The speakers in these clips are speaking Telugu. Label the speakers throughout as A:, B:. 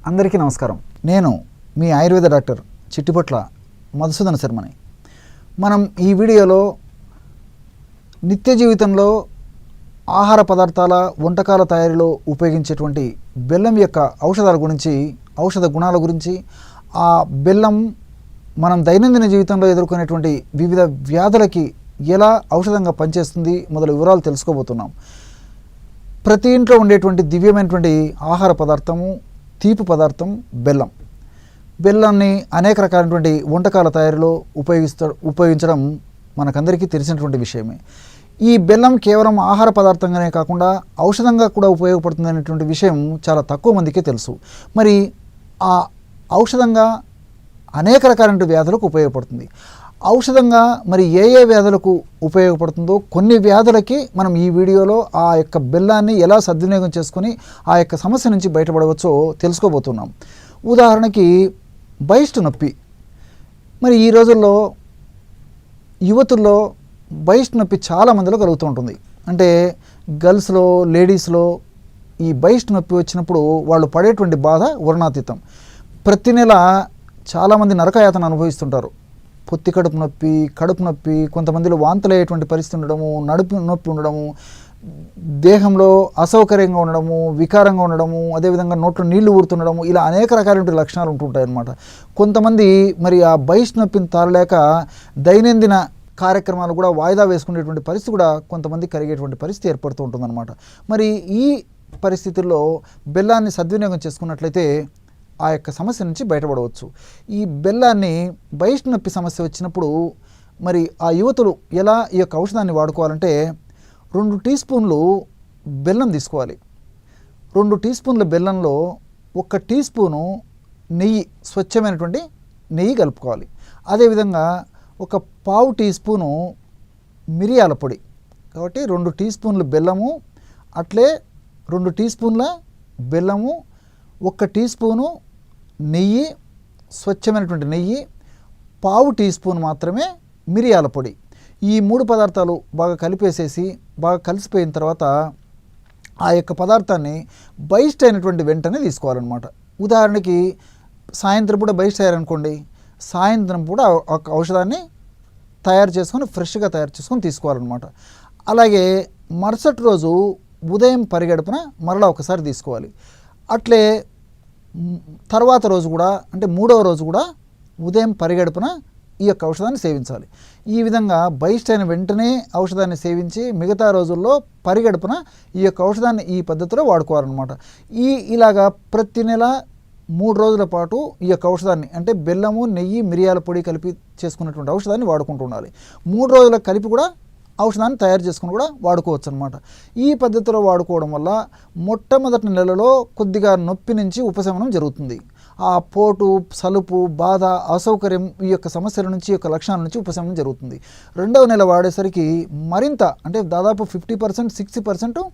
A: అందరికీ నమస్కారం. నేను మీ ఆయుర్వేద డాక్టర్ చిట్టిపొట్ల మధుసూదన శర్మని. మనం ఈ వీడియోలో నిత్య జీవితంలో ఆహార పదార్థాల వంటకాల తయారీలో ఉపయోగించేటువంటి బెల్లం యొక్క ఔషధాల గురించి, ఔషధ గుణాల గురించి, ఆ బెల్లం మనం దైనందిన జీవితంలో ఎదుర్కొనేటువంటి వివిధ వ్యాధులకి ఎలా ఔషధంగా పనిచేస్తుంది మొదలు వివరాలు తెలుసుకోబోతున్నాం. ప్రతి ఇంట్లో ఉండేటువంటి దివ్యమైనటువంటి ఆహార పదార్థము, తీపి పదార్థం బెల్లం. బెల్లాన్ని అనేక రకాలైనటువంటి వంటకాల తయారీలో ఉపయోగించడం మనకందరికీ తెలిసినటువంటి విషయమే. ఈ బెల్లం కేవలం ఆహార పదార్థంగానే కాకుండా ఔషధంగా కూడా ఉపయోగపడుతుంది అనేటువంటి విషయం చాలా తక్కువ మందికే తెలుసు. మరి ఆ ఔషధంగా అనేక రకాలైన వ్యాధులకు ఉపయోగపడుతుంది. ఔషధంగా మరి ఏ ఏ వ్యాధులకు ఉపయోగపడుతుందో కొన్ని వ్యాధులకి మనం ఈ వీడియోలో ఆ యొక్క బెల్లాన్ని ఎలా సద్వినియోగం చేసుకొని ఆ యొక్క సమస్య నుంచి బయటపడవచ్చో తెలుసుకోబోతున్నాం. ఉదాహరణకి బహిష్టు నొప్పి. మరి ఈ రోజుల్లో యువతుల్లో బహిష్టు నొప్పి చాలా మందిలో కలుగుతూ ఉంటుంది. అంటే గర్ల్స్లో, లేడీస్లో ఈ బహిష్టు నొప్పి వచ్చినప్పుడు వాళ్ళు పడేటువంటి బాధ వర్ణాతీతం. ప్రతి నెల చాలామంది నరకయాతన అనుభవిస్తుంటారు. పొత్తి కడుపు నొప్పి, కడుపు నొప్పి, కొంతమందిలో వాంతులు అయ్యేటువంటి పరిస్థితి ఉండడము, నడుపు నొప్పి ఉండడము, దేహంలో అసౌకర్యంగా ఉండడము, వికారంగా ఉండడము, అదేవిధంగా నోట్లో నీళ్లు ఊరుతుండడము, ఇలా అనేక రకాలైన లక్షణాలు ఉంటుంటాయి అన్నమాట. కొంతమంది మరి ఆ బహిష్టు నొప్పిని తాళలేక దైనందిన కార్యక్రమాలు కూడా వాయిదా వేసుకునేటువంటి పరిస్థితి కూడా కొంతమంది కలిగేటువంటి పరిస్థితి ఏర్పడుతూ ఉంటుందన్నమాట. మరి ఈ పరిస్థితుల్లో బెల్లాన్ని సద్వినియోగం చేసుకున్నట్లయితే ఆ యొక్క సమస్య నుంచి బయటపడవచ్చు. ఈ బెల్లాన్ని బహిష్టు నొప్పి సమస్య వచ్చినప్పుడు మరి ఆ యువతులు ఎలా ఈ యొక్క ఔషధాన్ని వాడుకోవాలంటే 2 టీ స్పూన్లు బెల్లం తీసుకోవాలి. 2 టీ స్పూన్ల బెల్లంలో 1 టీ స్పూను నెయ్యి, స్వచ్ఛమైనటువంటి నెయ్యి కలుపుకోవాలి. అదేవిధంగా 1/4 టీ స్పూను మిరియాల పొడి. కాబట్టి 2 టీ స్పూన్ల బెల్లము, అట్లే 2 టీ స్పూన్ల బెల్లము, 1 టీ స్పూను నెయ్యి, స్వచ్ఛమైనటువంటి నెయ్యి, 1/4 టీ స్పూన్ మాత్రమే మిరియాల పొడి. ఈ 3 పదార్థాలు బాగా కలిపేసేసి బాగా కలిసిపోయిన తర్వాత ఆ యొక్క పదార్థాన్ని బహిష్టు అయినటువంటి వెంటనే తీసుకోవాలన్నమాట. ఉదాహరణకి సాయంత్రం పూట బహిష్టు అయ్యారనుకోండి, సాయంత్రం పూట ఔషధాన్ని తయారు చేసుకొని ఫ్రెష్గా తయారు చేసుకొని తీసుకోవాలన్నమాట. అలాగే మరుసటి రోజు ఉదయం పరిగెడుపున మరలా ఒకసారి తీసుకోవాలి. అట్లే తర్వాత రోజు కూడా, అంటే 3వ రోజు కూడా ఉదయం పరిగెడుపున ఈ యొక్క ఔషధాన్ని సేవించాలి. ఈ విధంగా బహిష్టు అయిన వెంటనే ఔషధాన్ని సేవించి మిగతా రోజుల్లో పరిగెడుపున ఈ యొక్క ఔషధాన్ని ఈ పద్ధతిలో వాడుకోవాలన్నమాట. ఇలాగా ప్రతి నెల 3 రోజుల పాటు ఈ యొక్క ఔషధాన్ని, అంటే బెల్లము, నెయ్యి, మిరియాల పొడి కలిపి చేసుకున్నటువంటి ఔషధాన్ని వాడుకుంటూ ఉండాలి. 3 రోజులకు కలిపి కూడా ఔషధాన్ని తయారు చేసుకుని కూడా వాడుకోవచ్చు అనమాట. ఈ పద్ధతిలో వాడుకోవడం వల్ల మొట్టమొదటి నెలలో కొద్దిగా నొప్పి నుంచి ఉపశమనం జరుగుతుంది. ఆ పోటు, సలుపు, బాధ, అసౌకర్యం, ఈ యొక్క సమస్యల నుంచి, ఈ యొక్క లక్షణాల నుంచి ఉపశమనం జరుగుతుంది. 2వ నెల వాడేసరికి మరింత, అంటే దాదాపు 50%, 60%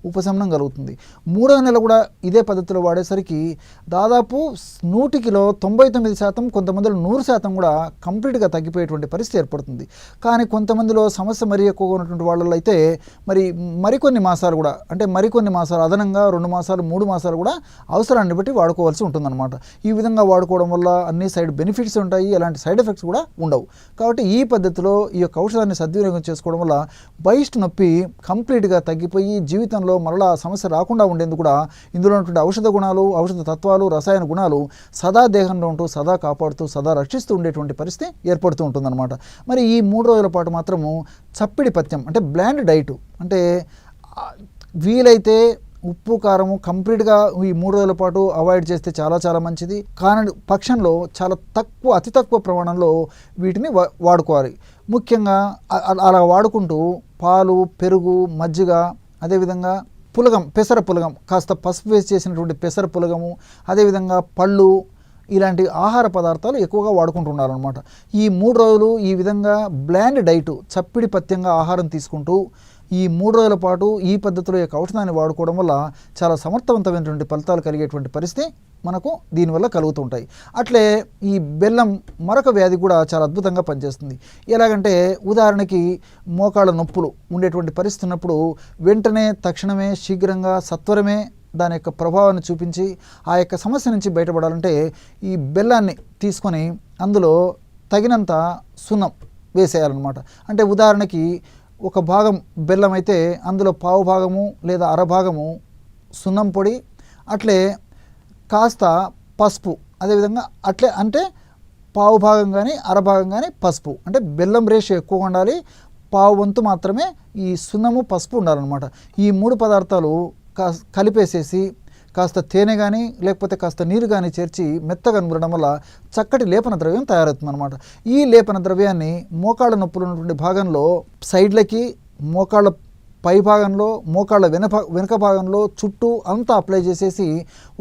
A: ఉపశమనం కలుగుతుంది. 3వ నెల కూడా ఇదే పద్ధతిలో వాడేసరికి దాదాపు 100కిలో 99%, కొంతమందిలో 100% కూడా కంప్లీట్గా తగ్గిపోయేటువంటి పరిస్థితి ఏర్పడుతుంది. కానీ కొంతమందిలో సమస్య మరీ ఎక్కువగా ఉన్నటువంటి వాళ్ళలో అయితే మరికొన్ని మాసాలు కూడా, అంటే మరికొన్ని మాసాలు అదనంగా 2 మాసాలు, 3 మాసాలు కూడా అవసరాన్ని బట్టి వాడుకోవాల్సి ఉంటుందన్నమాట. ఈ విధంగా వాడుకోవడం వల్ల అన్ని సైడ్ బెనిఫిట్స్ ఉంటాయి, ఎలాంటి సైడ్ ఎఫెక్ట్స్ కూడా ఉండవు. కాబట్టి ఈ పద్ధతిలో ఈ యొక్క ఔషధాన్ని సద్వినియోగం చేసుకోవడం వల్ల బహిష్టు నొప్పి కంప్లీట్గా తగ్గిపోయి జీవితంలో మరలా సమస్య రాకుండా ఉండేందుకు కూడా ఇందులో ఉన్నటువంటి ఔషధ గుణాలు, ఔషధ తత్వాలు, రసాయన గుణాలు సదా దేహంలో ఉంటూ, సదా కాపాడుతూ, సదా రక్షిస్తూ ఉండేటువంటి పరిస్థితి ఏర్పడుతూ ఉంటుందన్నమాట. మరి ఈ 3 రోజుల పాటు మాత్రము చప్పిడి పథ్యం, అంటే బ్లాండ్ డైటు, అంటే వీలైతే ఉప్పు, కారము కంప్లీట్గా ఈ 3 రోజుల పాటు అవాయిడ్ చేస్తే చాలా చాలా మంచిది. కానీ పక్షంలో చాలా తక్కువ, అతి తక్కువ ప్రమాణంలో వీటిని వాడుకోవాలి. ముఖ్యంగా అలా వాడుకుంటూ పాలు, పెరుగు, మజ్జిగ, అదేవిధంగా పులగం, పెసర పులగం, కాస్త పసుపు వేసి చేసినటువంటి పెసర పులగము, అదేవిధంగా పళ్ళు, ఇలాంటి ఆహార పదార్థాలు ఎక్కువగా వాడుకుంటున్నారనమాట. ఈ 3 రోజులు ఈ విధంగా బ్లాండ్ డైటు, చప్పిడి పథ్యంగా ఆహారం తీసుకుంటూ ఈ 3 రోజుల పాటు ఈ పద్ధతిలో యొక్క ఔషధాన్ని వాడుకోవడం వల్ల చాలా సమర్థవంతమైనటువంటి ఫలితాలు కలిగేటువంటి పరిస్థితి మనకు దీనివల్ల కలుగుతుంటాయి. అట్లే ఈ బెల్లం మరొక వ్యాధి కూడా చాలా అద్భుతంగా పనిచేస్తుంది. ఎలాగంటే ఉదాహరణకి మోకాళ్ళ నొప్పులు ఉండేటువంటి పరిస్థితి ఉన్నప్పుడు వెంటనే, తక్షణమే, శీఘ్రంగా, సత్వరమే దాని యొక్క ప్రభావాన్ని చూపించి ఆ యొక్క సమస్య నుంచి బయటపడాలంటే ఈ బెల్లాన్ని తీసుకొని అందులో తగినంత సున్నం వేసేయాలన్నమాట. అంటే ఉదాహరణకి ఒక భాగం బెల్లం అయితే అందులో పావు భాగము లేదా అరభాగము సున్నం పొడి, అట్లే కాస్త పసుపు, అదేవిధంగా అట్లే అంటే పావు భాగం కానీ అరభాగం కానీ పసుపు, అంటే బెల్లం రేషియో ఎక్కువగా ఉండాలి, పావు వంతు మాత్రమే ఈ సున్నము పసుపు ఉండాలన్నమాట. ఈ 3 పదార్థాలు కలిపేసేసి కాస్త తేనె కానీ లేకపోతే కాస్త నీరు కానీ చేర్చి మెత్తగా నూరడం వల్ల చక్కటి లేపన ద్రవ్యం తయారవుతుంది అనమాట. ఈ లేపన ద్రవ్యాన్ని మోకాళ్ళ నొప్పులు ఉన్నటువంటి భాగంలో సైడ్లకి, మోకాళ్ళ పై భాగంలో, మోకాళ్ళ వెనుక భాగంలో చుట్టూ అంతా అప్లై చేసేసి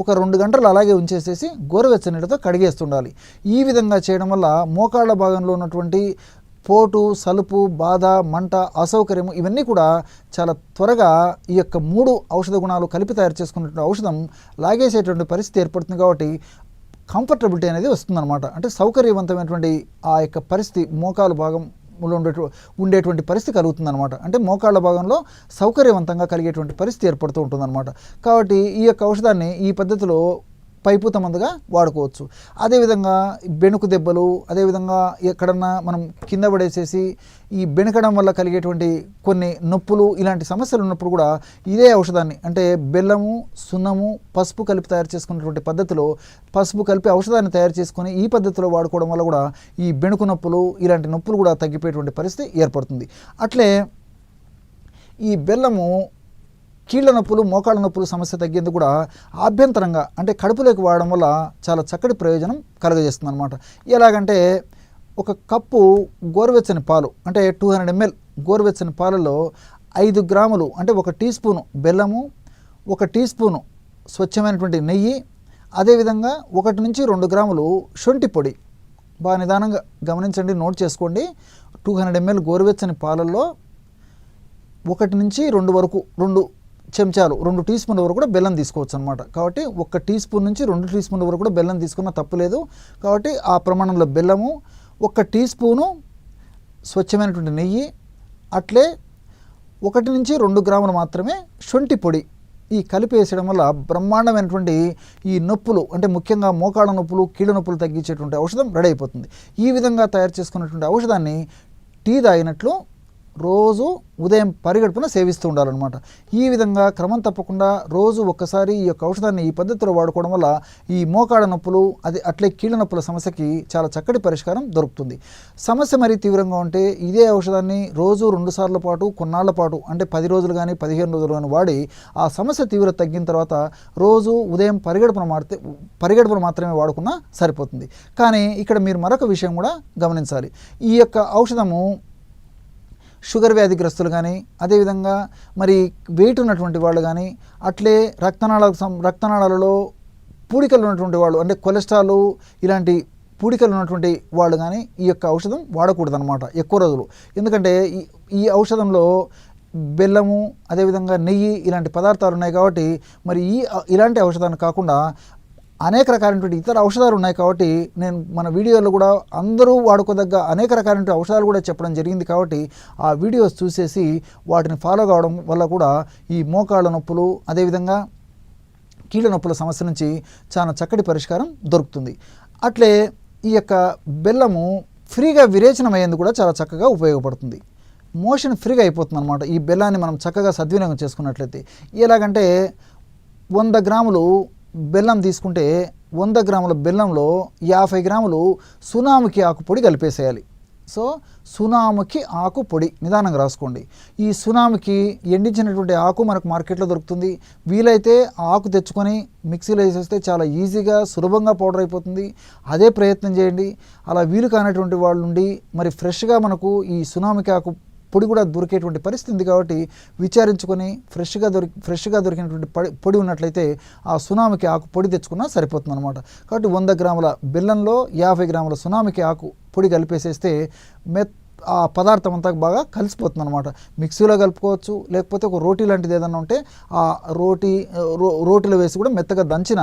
A: ఒక 2 గంటలు అలాగే ఉంచేసేసి గోరువెచ్చని నీటితో కడిగేస్తుండాలి. ఈ విధంగా చేయడం వల్ల మోకాళ్ళ భాగంలో ఉన్నటువంటి పోటు, సలుపు, బాధ, మంట, అసౌకర్యము ఇవన్నీ కూడా చాలా త్వరగా ఈ యొక్క 3 ఔషధ గుణాలు కలిపి తయారు చేసుకున్నటువంటి ఔషధం లాగేసేటువంటి పరిస్థితి ఏర్పడుతుంది. కాబట్టి కంఫర్టబిలిటీ అనేది వస్తుందన్నమాట. అంటే సౌకర్యవంతమైనటువంటి ఆ యొక్క పరిస్థితి మోకాలు భాగం ఉండేటువంటి పరిస్థితి కలుగుతుందన్నమాట. అంటే మోకాళ్ళ భాగంలో సౌకర్యవంతంగా కలిగేటువంటి పరిస్థితి ఏర్పడుతూ ఉంటుందన్నమాట. కాబట్టి ఈ యొక్క ఔషధాన్ని ఈ పద్ధతిలో పైపూత మందుగా వాడుకోవచ్చు. అదేవిధంగా బెణుకు దెబ్బలు, అదేవిధంగా ఎక్కడన్నా మనం కింద పడేసేసి ఈ బెణకడం వల్ల కలిగేటువంటి కొన్ని నొప్పులు, ఇలాంటి సమస్యలు ఉన్నప్పుడు కూడా ఇదే ఔషధాన్ని అంటే బెల్లము, సున్నము, పసుపు కలిపి తయారు చేసుకున్నటువంటి పద్ధతిలో పసుపు కలిపి ఔషధాన్ని తయారు చేసుకొని ఈ పద్ధతిలో వాడుకోవడం వల్ల కూడా ఈ బెణుకు నొప్పులు, ఇలాంటి నొప్పులు కూడా తగ్గిపోయేటువంటి పరిస్థితి ఏర్పడుతుంది. అట్లే ఈ బెల్లము కీళ్ళ నొప్పులు, మోకాళ్ళ నొప్పులు సమస్య తగ్గేందుకు కూడా ఆభ్యంతరంగా అంటే కడుపులోకి వాడడం వల్ల చాలా చక్కటి ప్రయోజనం కలుగజేస్తుంది అనమాట. ఎలాగంటే ఒక కప్పు గోరువెచ్చని పాలు అంటే 200 ml గోరువెచ్చని పాలలో 5 గ్రాములు అంటే 1 టీ స్పూను బెల్లము, 1 టీ స్పూను స్వచ్ఛమైనటువంటి నెయ్యి, అదేవిధంగా 1 నుంచి 2 గ్రాములు శొంఠి పొడి. బాగా నిదానంగా గమనించండి, నోట్ చేసుకోండి. 200 ml గోరువెచ్చని పాలల్లో 1 నుంచి 2 వరకు 2 చెంచాలు 2 టీ స్పూన్ల వరకు కూడా బెల్లం తీసుకోవచ్చు అనమాట. కాబట్టి 1 టీ స్పూన్ నుంచి 2 టీ స్పూన్ల వరకు కూడా బెల్లం తీసుకున్న తప్పు లేదు. కాబట్టి ఆ ప్రమాణంలో బెల్లము, 1 టీ స్పూను స్వచ్ఛమైనటువంటి నెయ్యి, అట్లే 1 నుంచి 2 గ్రాములు మాత్రమే శొంఠి పొడి ఈ కలిపి వేసేయడం వల్ల బ్రహ్మాండమైనటువంటి ఈ నొప్పులు అంటే ముఖ్యంగా మోకాళ్ళ నొప్పులు, కీళ్ళ నొప్పులు తగ్గించేటువంటి ఔషధం రెడీ అయిపోతుంది. ఈ విధంగా తయారు చేసుకున్నటువంటి ఔషధాన్ని టీ తాగినట్లు రోజు ఉదయం పరిగడుపున సేవిస్తూ ఉండాలన్నమాట. ఈ విధంగా క్రమం తప్పకుండా రోజు ఒక్కసారి ఈ యొక్క ఔషధాన్ని ఈ పద్ధతిలో వాడుకోవడం వల్ల ఈ మోకాళ్ళ నొప్పులు, అట్లే కీళ్ళ నొప్పుల సమస్యకి చాలా చక్కటి పరిష్కారం దొరుకుతుంది. సమస్య మరీ తీవ్రంగా ఉంటే ఇదే ఔషధాన్ని రోజు 2 సార్ల పాటు కొన్నాళ్ల పాటు అంటే 10 రోజులు కానీ 15 రోజులు కానీ వాడి ఆ సమస్య తీవ్రత తగ్గిన తర్వాత రోజు ఉదయం పరిగడుపున మాత్రమే వాడుకున్నా సరిపోతుంది. కానీ ఇక్కడ మీరు మరొక విషయం కూడా గమనించాలి. ఈ యొక్క ఔషధము షుగర్ వ్యాధిగ్రస్తులు కానీ, అదేవిధంగా మరి వెయిట్ ఉన్నటువంటి వాళ్ళు కానీ, అట్లే రక్తనాళాలలో పూడికలు ఉన్నటువంటి వాళ్ళు అంటే కొలెస్ట్రాల్ ఇలాంటి పూడికలు ఉన్నటువంటి వాళ్ళు కానీ ఈ యొక్క ఔషధం వాడకూడదు అనమాట ఎక్కువ రోజులు. ఎందుకంటే ఈ ఔషధంలో బెల్లము, అదేవిధంగా నెయ్యి ఇలాంటి పదార్థాలు ఉన్నాయి. కాబట్టి మరి ఇలాంటి ఔషధాన్ని కాకుండా అనేక రకాలైనటువంటి ఇతర ఔషధాలు ఉన్నాయి. కాబట్టి నేను మన వీడియోలో కూడా అందరూ వాడుకోదగ్గ అనేక రకాలైన ఔషధాలు కూడా చెప్పడం జరిగింది. కాబట్టి ఆ వీడియోస్ చూసేసి వాటిని ఫాలో కావడం వల్ల కూడా ఈ మోకాళ్ళ నొప్పులు, అదేవిధంగా కీళ్ళ నొప్పుల సమస్య నుంచి చాలా చక్కటి పరిష్కారం దొరుకుతుంది. అట్లే ఈ యొక్క బెల్లము ఫ్రీగా విరేచనమయ్యేందుకు కూడా చాలా చక్కగా ఉపయోగపడుతుంది. మోషన్ ఫ్రీగా అయిపోతుంది అనమాట ఈ బెల్లాన్ని మనం చక్కగా సద్వినియోగం చేసుకున్నట్లయితే. ఎలాగంటే 100 గ్రాములు బెల్లం తీసుకుంటే 100 గ్రాముల బెల్లంలో 50 గ్రాములు సునాముఖి ఆకు పొడి కలిపేసేయాలి. సో సునాముఖి ఆకు పొడి నిదానంగా రాసుకోండి. ఈ సునాముఖి ఎండించినటువంటి ఆకు మనకు మార్కెట్లో దొరుకుతుంది. వీలైతే ఆకు తెచ్చుకొని మిక్సీలో వేసేస్తే చాలా ఈజీగా సులభంగా పౌడర్ అయిపోతుంది. అదే ప్రయత్నం చేయండి. అలా వీలు కానటువంటి వాళ్ళు నుండి మరి ఫ్రెష్గా మనకు ఈ సునాముఖి ఆకు పొడి కూడా దొరికేటువంటి పరిస్థితి ఉంది. కాబట్టి విచారించుకొని ఫ్రెష్గా దొరికినటువంటి పొడి ఉన్నట్లయితే ఆ సునామికి ఆకు పొడి తెచ్చుకున్నా సరిపోతుంది అనమాట. కాబట్టి 100 గ్రాముల బెల్లంలో 50 గ్రాముల సునామికి ఆకు పొడి కలిపేసేస్తే ఆ పదార్థం అంతా బాగా కలిసిపోతుంది అనమాట. మిక్సీలో కలుపుకోవచ్చు, లేకపోతే ఒక రోటీ లాంటిది ఏదన్నా ఉంటే ఆ రోటీలో వేసి కూడా మెత్తగా దంచిన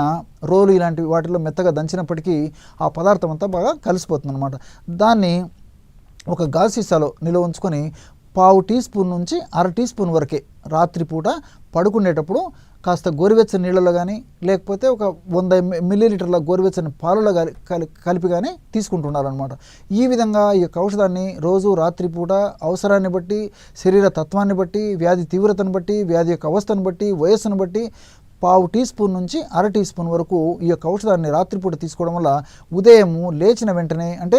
A: రోలు ఇలాంటి వాటిలో మెత్తగా దంచినప్పటికీ ఆ పదార్థం అంతా బాగా కలిసిపోతుంది అనమాట. దాన్ని ఒక గాజు సీసాలో నిల్వ ఉంచుకొని 1/2 టీ స్పూన్ నుంచి 1/2 టీ స్పూన్ వరకే రాత్రిపూట పడుకునేటప్పుడు కాస్త గోరువెచ్చని నీళ్ళలో కానీ లేకపోతే ఒక 100 మిల్లీలీటర్ల గోరువెచ్చని పాలలో కలిపి కానీ తీసుకుంటున్నారనమాట. ఈ విధంగా ఈ యొక్క ఔషధాన్ని రోజు రాత్రిపూట అవసరాన్ని బట్టి, శరీర తత్వాన్ని బట్టి, వ్యాధి తీవ్రతను బట్టి, వ్యాధి యొక్క అవస్థను బట్టి, వయస్సును బట్టి 1/2 టీ స్పూన్ నుంచి 1/2 టీ స్పూన్ వరకు ఈ యొక్క ఔషధాన్ని రాత్రిపూట తీసుకోవడం వల్ల ఉదయము లేచిన వెంటనే, అంటే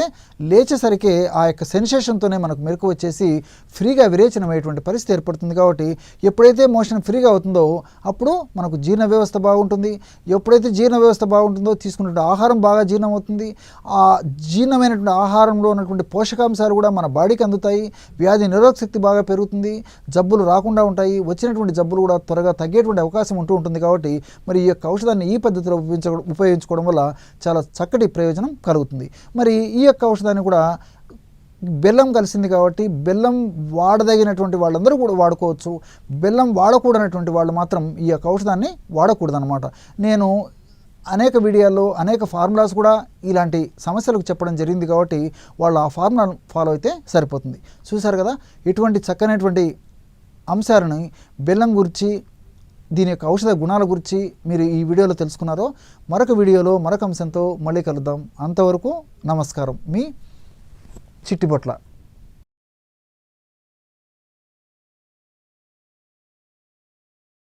A: లేచేసరికి ఆ యొక్క సెన్సేషన్తోనే మనకు మెలకు వచ్చేసి ఫ్రీగా విరేచనమయ్యేటువంటి పరిస్థితి ఏర్పడుతుంది. కాబట్టి ఎప్పుడైతే మోషన్ ఫ్రీగా అవుతుందో అప్పుడు మనకు జీర్ణ వ్యవస్థ బాగుంటుంది. ఎప్పుడైతే జీర్ణ వ్యవస్థ బాగుంటుందో తీసుకున్నటువంటి ఆహారం బాగా జీర్ణం అవుతుంది. ఆ జీర్ణమైనటువంటి ఆహారంలో ఉన్నటువంటి పోషకాంశాలు కూడా మన బాడీకి అందుతాయి. వ్యాధి నిరోధక శక్తి బాగా పెరుగుతుంది. జబ్బులు రాకుండా ఉంటాయి. వచ్చినటువంటి జబ్బులు కూడా త్వరగా తగ్గేటువంటి అవకాశం ఉంటుంది. కాబట్టి మరి ఈ యొక్క ఔషధాన్ని ఈ పద్ధతిలో ఉపయోగించుకోవడం వల్ల చాలా చక్కటి ప్రయోజనం కలుగుతుంది. మరి ఈ యొక్క ఔషధాన్ని కూడా బెల్లం కలిసింది కాబట్టి బెల్లం వాడదగినటువంటి వాళ్ళందరూ కూడా వాడుకోవచ్చు. బెల్లం వాడకూడనటువంటి వాళ్ళు మాత్రం ఈ యొక్క ఔషధాన్ని వాడకూడదన్నమాట. నేను అనేక వీడియోల్లో అనేక ఫార్ములాస్ కూడా ఇలాంటి సమస్యలకు చెప్పడం జరిగింది. కాబట్టి వాళ్ళు ఆ ఫార్ములా ఫాలో అయితే సరిపోతుంది. చూశారు కదా, ఇటువంటి చక్కనటువంటి అంశాలను బెల్లం గురించి, దీని యొక్క ఔషధ గుణాల గురించి మీరు ఈ వీడియోలో తెలుసుకున్నారో. మరొక వీడియోలో మరొక అంశంతో మళ్ళీ కలుద్దాం. అంతవరకు నమస్కారం. మీ చిట్టిబొట్ల.